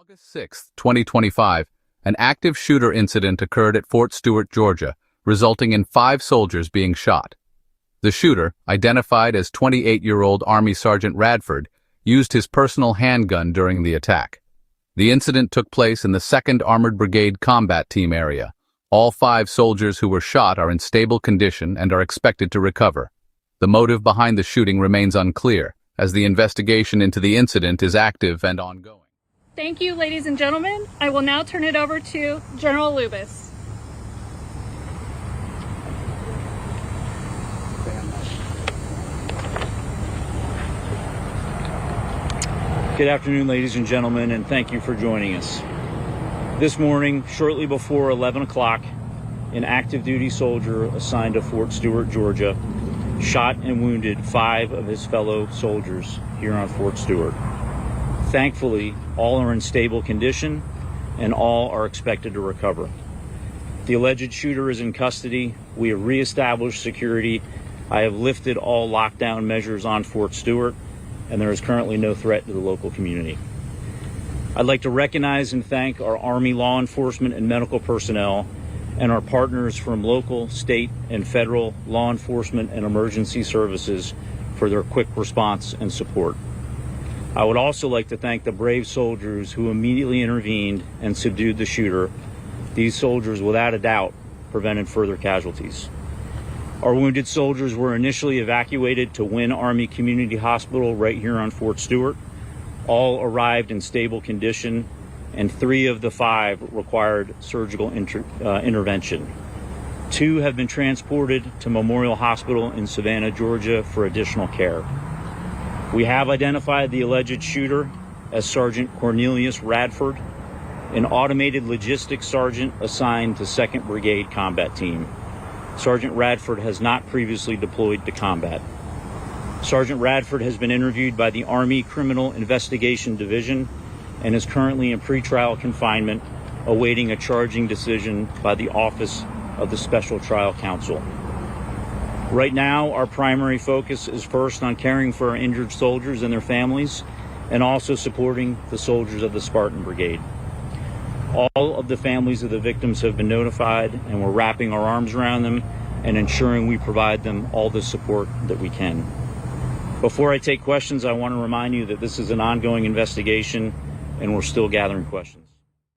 August 6, 2025, an active shooter incident occurred at Fort Stewart, Georgia, resulting in 5 soldiers being shot. The shooter, identified as 28-year-old Army Sergeant Radford, used his personal handgun during the attack. The incident took place in the 2nd Armored Brigade Combat Team area. All 5 soldiers who were shot are in stable condition and are expected to recover. The motive behind the shooting remains unclear, as the investigation into the incident is active and ongoing. Thank you, ladies and gentlemen. I will now turn it over to General Lubas. Good afternoon, ladies and gentlemen, and thank you for joining us. This morning, shortly before 11 o'clock, an active duty soldier assigned to Fort Stewart, Georgia, shot and wounded 5 of his fellow soldiers here on Fort Stewart. Thankfully, all are in stable condition and all are expected to recover. The alleged shooter is in custody. We have reestablished security. I have lifted all lockdown measures on Fort Stewart, and there is currently no threat to the local community. I'd like to recognize and thank our Army law enforcement and medical personnel and our partners from local, state, and federal law enforcement and emergency services for their quick response and support. I would also like to thank the brave soldiers who immediately intervened and subdued the shooter. These soldiers, without a doubt, prevented further casualties. Our wounded soldiers were initially evacuated to Wynn Army Community Hospital right here on Fort Stewart. All arrived in stable condition, and 3 of the 5 required surgical intervention. 2 have been transported to Memorial Hospital in Savannah, Georgia for additional care. We have identified the alleged shooter as Sergeant Cornelius Radford, an automated logistics sergeant assigned to 2nd Brigade Combat Team. Sergeant Radford has not previously deployed to combat. Sergeant Radford has been interviewed by the Army Criminal Investigation Division and is currently in pretrial confinement, awaiting a charging decision by the Office of the Special Trial Counsel. Right now, our primary focus is first on caring for our injured soldiers and their families, and also supporting the soldiers of the Spartan Brigade. All of the families of the victims have been notified, and we're wrapping our arms around them and ensuring we provide them all the support that we can. Before I take questions, I want to remind you that this is an ongoing investigation and we're still gathering questions.